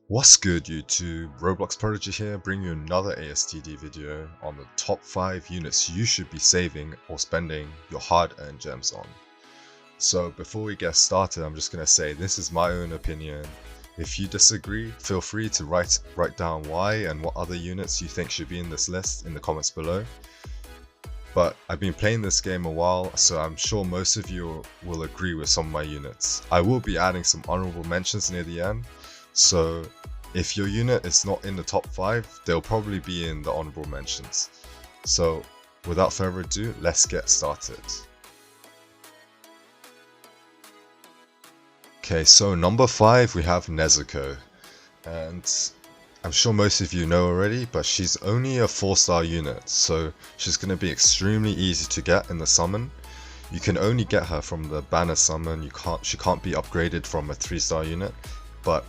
What's good YouTube, Roblox Prodigy here, bringing you another ASTD video on the top 5 units you should be saving or spending your hard-earned gems on. So before we get started, I'm just going to say this is my own opinion. If you disagree, feel free to write down why and what other units you think should be in this list in the comments below. But I've been playing this game a while, so I'm sure most of you will agree with some of my units. I will be adding some honorable mentions near the end. So if your unit is not in the top 5, they'll probably be in the honorable mentions. So without further ado, let's get started. Okay, so number 5 we have Neziko, and I'm sure most of you know already, but she's only a 4-star unit, so she's going to be extremely easy to get in the summon. You can only get her from the banner summon. She can't be upgraded from a 3-star unit, but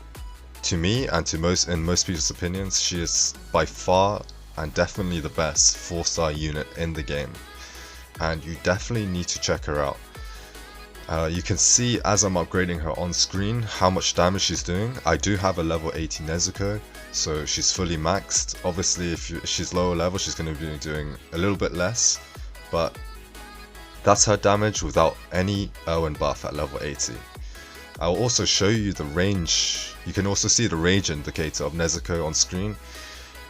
to me and to most people's opinions, she is by far and definitely the best 4-star unit in the game, and you definitely need to check her out. You can see as I'm upgrading her on screen how much damage she's doing. I do have a level 80 Nezuko, so she's fully maxed. Obviously if she's lower level, she's going to be doing a little bit less, but that's her damage without any Erwin buff at level 80. I'll also show you the range. You can also see the range indicator of Nezuko on screen.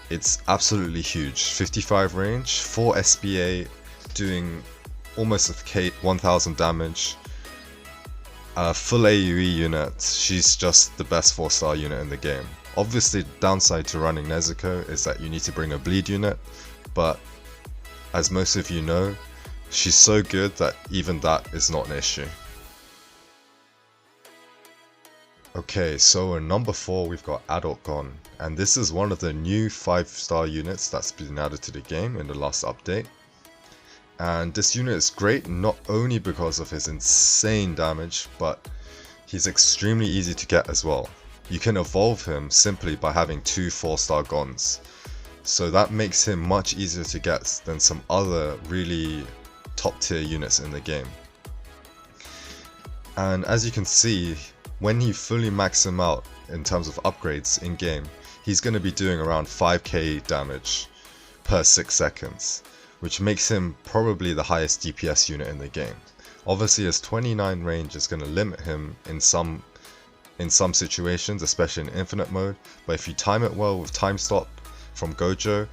It's absolutely huge. 55 range, 4 SBA, doing almost a 1000 damage. Full AoE unit. She's just the best 4-star unit in the game. Obviously the downside to running Nezuko is that you need to bring a bleed unit, but as most of you know, she's so good that even that is not an issue. Okay, so in number 4 we've got Adult Gon, and this is one of the new 5-star units that's been added to the game in the last update. And this unit is great not only because of his insane damage, but he's extremely easy to get as well. You can evolve him simply by having 2 4-star Gons, so that makes him much easier to get than some other really top tier units in the game. And as you can see, when you fully max him out in terms of upgrades in game, he's going to be doing around 5k damage per 6 seconds, which makes him probably the highest DPS unit in the game. Obviously his 29 range is going to limit him in some situations, especially in infinite mode, but if you time it well with time stop from Gojo,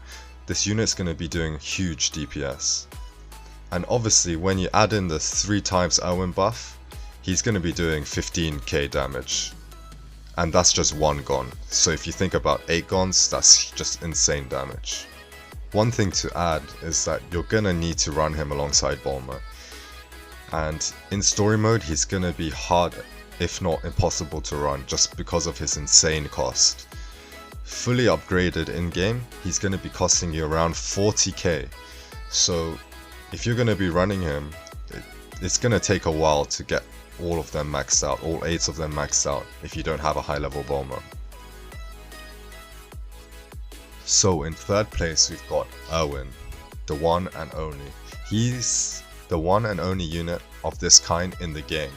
this unit is going to be doing huge DPS. And obviously when you add in the 3 times Erwin buff, he's going to be doing 15k damage, and that's just 1 Gon. So if you think about 8 Gons, that's just insane damage. One thing to add is that you're going to need to run him alongside Bulma, and in story mode he's going to be hard, if not impossible to run, just because of his insane cost. Fully upgraded in game, he's going to be costing you around 40k, so if you're going to be running him, it's going to take a while to get all of them maxed out, all 8 of them maxed out, if you don't have a high level Bulma. So in 3rd place we've got Erwin, the one and only. He's the one and only unit of this kind in the game.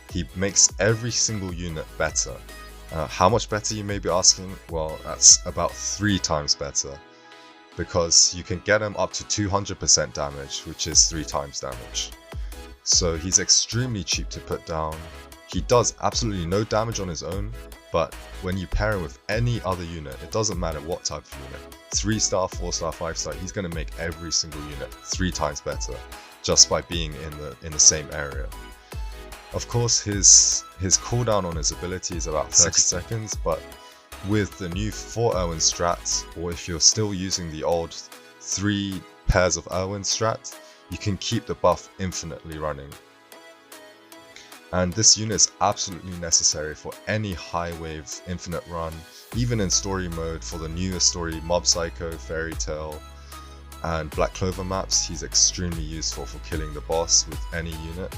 He makes every single unit better. How much better, you may be asking? Well, that's about 3 times better, because you can get him up to 200% damage, which is 3 times damage. So he's extremely cheap to put down. He does absolutely no damage on his own, but when you pair him with any other unit, it doesn't matter what type of unit, 3-star, 4-star, 5-star, he's going to make every single unit 3 times better just by being in the same area. Of course his cooldown on his ability is about 30 seconds, but with the new 4 Erwin strats, or if you're still using the old 3 pairs of Erwin strat, you can keep the buff infinitely running. And this unit is absolutely necessary for any high wave infinite run, even in story mode for the newest story, Mob Psycho, Fairy Tail and Black Clover maps. He's extremely useful for killing the boss with any unit.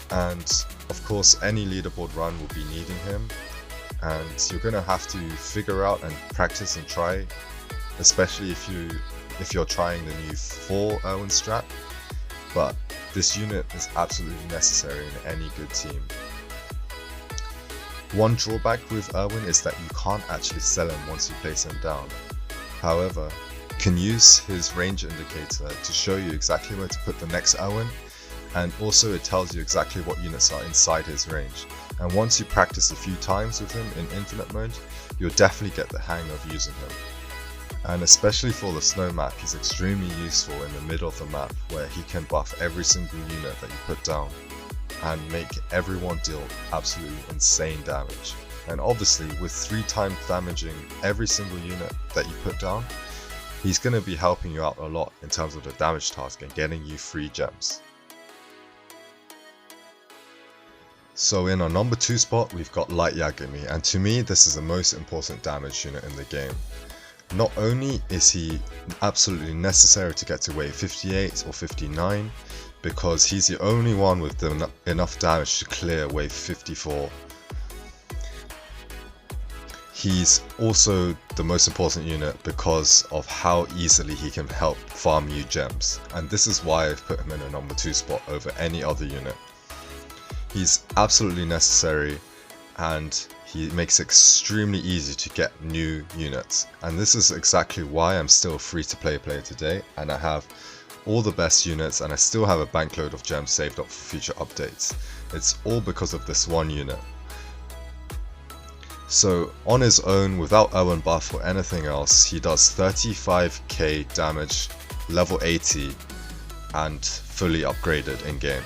And of course any leaderboard run will be needing him, and you're gonna have to figure out and practice and try, especially if you're trying the new 4 Erwin strat, but this unit is absolutely necessary in any good team. One drawback with Erwin is that you can't actually sell him once you place him down. However, you can use his range indicator to show you exactly where to put the next Erwin, and also it tells you exactly what units are inside his range. And once you practice a few times with him in infinite mode, you'll definitely get the hang of using him. And especially for the snow map, he's extremely useful in the middle of the map where he can buff every single unit that you put down and make everyone deal absolutely insane damage. And obviously with 3 times damaging every single unit that you put down, he's going to be helping you out a lot in terms of the damage task and getting you free gems. So in our number 2 spot we've got Light Yagami, and to me this is the most important damage unit in the game. Not only is he absolutely necessary to get to wave 58 or 59, because he's the only one with enough damage to clear wave 54. He's also the most important unit because of how easily he can help farm you gems, and this is why I've put him in a number 2 spot over any other unit. He's absolutely necessary, and he makes it extremely easy to get new units, and this is exactly why I'm still a free to play player today, and I have all the best units and I still have a bankload of gems saved up for future updates. It's all because of this one unit. So on his own, without Erwin buff or anything else, he does 35k damage, level 80, and fully upgraded in game.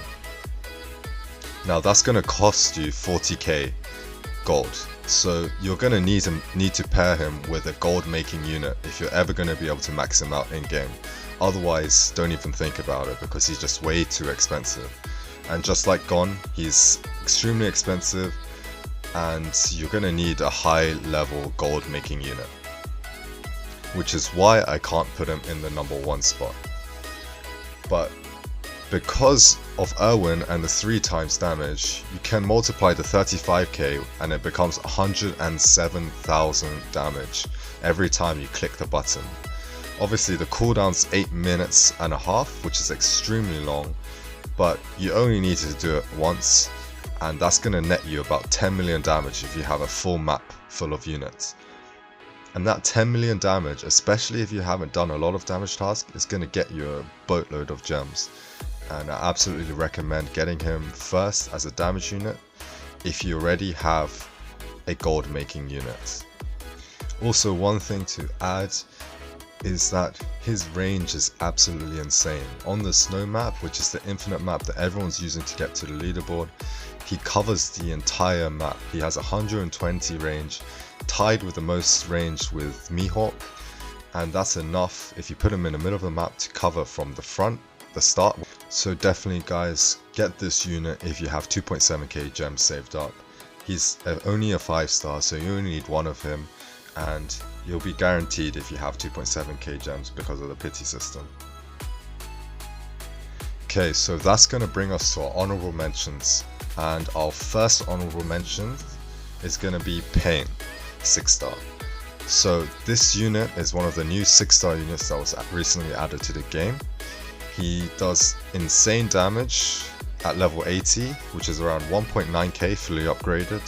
Now that's going to cost you 40k gold, so you're going to need to pair him with a gold making unit if you're ever going to be able to max him out in game. Otherwise, don't even think about it because he's just way too expensive. And just like Gon, he's extremely expensive, and you're going to need a high level gold making unit, which is why I can't put him in the number 1 spot. But because of Erwin and the 3 times damage, you can multiply the 35k and it becomes 107,000 damage every time you click the button. Obviously the cooldown's 8 minutes and a half, which is extremely long, but you only need to do it once, and that's going to net you about 10 million damage if you have a full map full of units. And that 10 million damage, especially if you haven't done a lot of damage tasks, is going to get you a boatload of gems. And I absolutely recommend getting him first as a damage unit if you already have a gold making unit. Also, one thing to add is that his range is absolutely insane. On the snow map, which is the infinite map that everyone's using to get to the leaderboard, he covers the entire map. He has 120 range, tied with the most range with Mihawk, and that's enough if you put him in the middle of the map to cover from the front, the start. So definitely guys, get this unit if you have 2.7k gems saved up. He's only a 5-star, so you only need 1 of him, and you'll be guaranteed if you have 2.7k gems because of the pity system. Okay, so that's going to bring us to our honorable mentions, and our first honorable mention is going to be Pain, 6-star. So this unit is one of the new 6-star units that was recently added to the game. He does insane damage at level 80, which is around 1.9k fully upgraded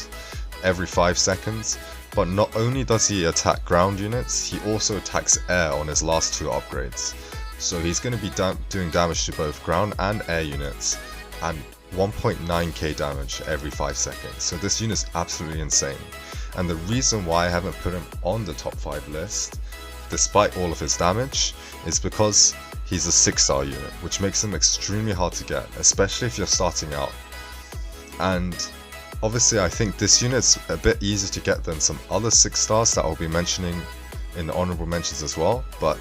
every 5 seconds. But not only does he attack ground units, he also attacks air on his last 2 upgrades. So he's going to be doing damage to both ground and air units, and 1.9k damage every 5 seconds. So this unit is absolutely insane. And the reason why I haven't put him on the top 5 list, despite all of his damage, is because he's a 6-star unit, which makes him extremely hard to get, especially if you're starting out. And obviously I think this unit's a bit easier to get than some other 6-stars that I'll be mentioning in the honorable mentions as well, but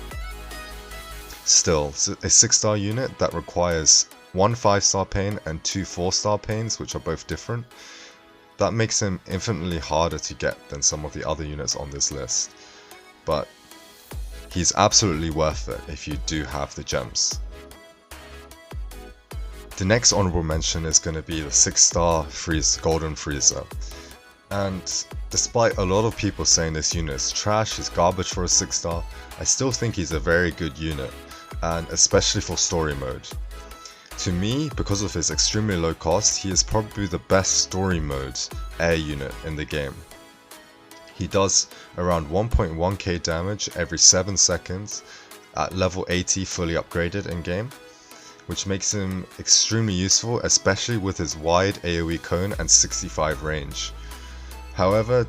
still, a 6-star unit that requires 1 5-star pain and 2 4-star pains, which are both different, that makes him infinitely harder to get than some of the other units on this list. But he's absolutely worth it if you do have the gems. The next honorable mention is going to be the 6-star Golden Freezer. And despite a lot of people saying this unit is trash, is garbage for a 6-star, I still think he's a very good unit, and especially for story mode. To me, because of his extremely low cost, he is probably the best story mode air unit in the game. He does around 1.1k damage every 7 seconds at level 80 fully upgraded in game, which makes him extremely useful, especially with his wide AoE cone and 65 range. However,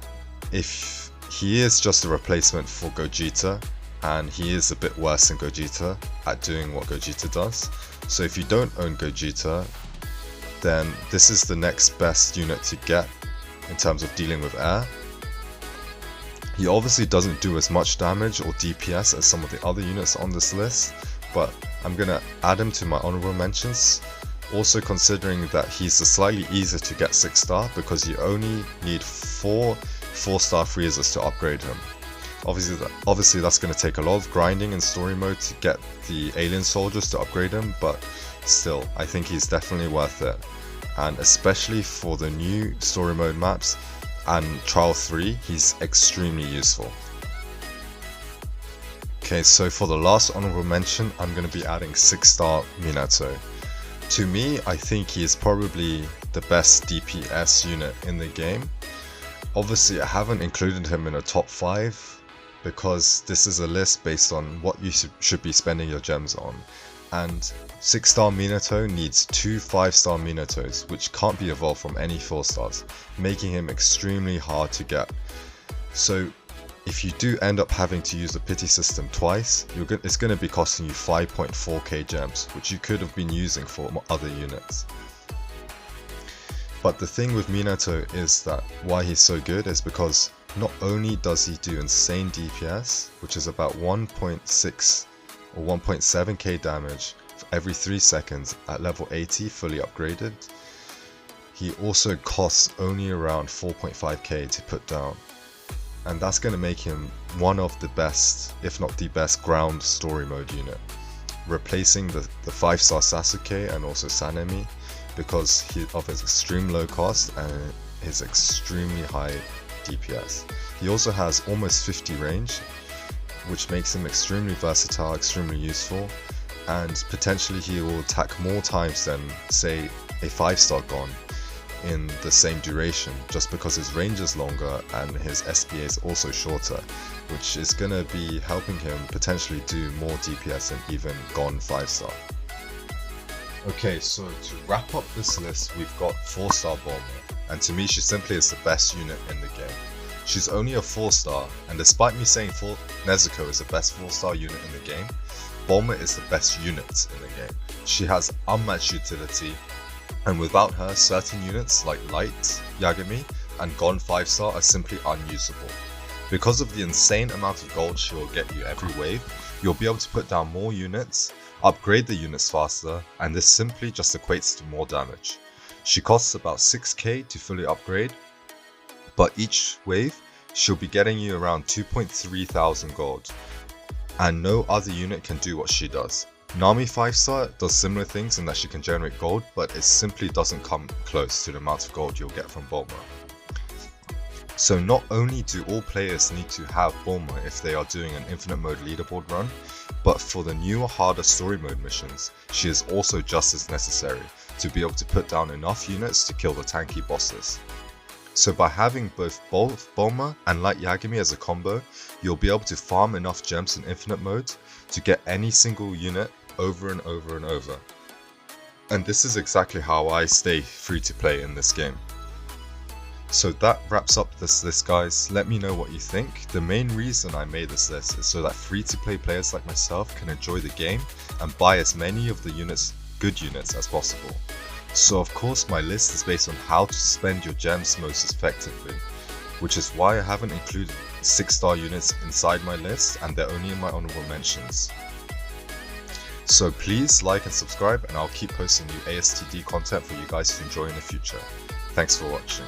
if he is just a replacement for Gogeta, and he is a bit worse than Gogeta at doing what Gogeta does. So if you don't own Gogeta, then this is the next best unit to get in terms of dealing with air. He obviously doesn't do as much damage or DPS as some of the other units on this list, but I'm gonna add him to my honorable mentions. Also considering that he's slightly easier to get 6-star because you only need 4 4-star freezers to upgrade him. Obviously that's going to take a lot of grinding in story mode to get the alien soldiers to upgrade him, but still, I think he's definitely worth it. And especially for the new story mode maps and Trial 3, he's extremely useful. Okay, so for the last honorable mention, I'm going to be adding 6-star Minato. To me, I think he is probably the best DPS unit in the game. Obviously, I haven't included him in a top 5 because this is a list based on what you should be spending your gems on. And 6-star Minato needs 2 5-star Minatos, which can't be evolved from any 4-stars, making him extremely hard to get. So if you do end up having to use the pity system twice, it's going to be costing you 5.4k gems, which you could have been using for other units. But the thing with Minato is that why he's so good is because not only does he do insane DPS, which is about 1.6 or 1.7k damage for every 3 seconds at level 80 fully upgraded, he also costs only around 4.5k to put down. And that's going to make him one of the best, if not the best, ground story mode unit, replacing the 5-star Sasuke and also Sanemi because of his extreme low cost and his extremely high DPS. He also has almost 50 range, which makes him extremely versatile, extremely useful, and potentially he will attack more times than, say, a 5-star Gon in the same duration, just because his range is longer and his SPA is also shorter, which is going to be helping him potentially do more DPS than even Gon 5-star. Okay, so to wrap up this list, we've got 4-star Bulma, and to me she simply is the best unit in the game. She's only a 4-star, and despite me saying Nezuko is the best 4-star unit in the game, Bulma is the best unit in the game. She has unmatched utility, and without her, certain units like Light, Yagami, and Gon 5-star are simply unusable. Because of the insane amount of gold she will get you every wave, you'll be able to put down more units, upgrade the units faster, and this simply just equates to more damage. She costs about 6k to fully upgrade, but each wave she'll be getting you around 2.3 thousand gold, and no other unit can do what she does. Nami 5-star does similar things in that she can generate gold, but it simply doesn't come close to the amount of gold you'll get from Bulma. So not only do all players need to have Bulma if they are doing an infinite mode leaderboard run, but for the newer harder story mode missions, she is also just as necessary to be able to put down enough units to kill the tanky bosses. So by having both Bulma and Light Yagami as a combo, you'll be able to farm enough gems in infinite mode to get any single unit over and over and over. And this is exactly how I stay free to play in this game. So that wraps up this list, guys. Let me know what you think. The main reason I made this list is so that free to play players like myself can enjoy the game and buy as many of the good units as possible. So of course my list is based on how to spend your gems most effectively, which is why I haven't included 6-star units inside my list and they're only in my honorable mentions. So please like and subscribe, and I'll keep posting new ASTD content for you guys to enjoy in the future. Thanks for watching.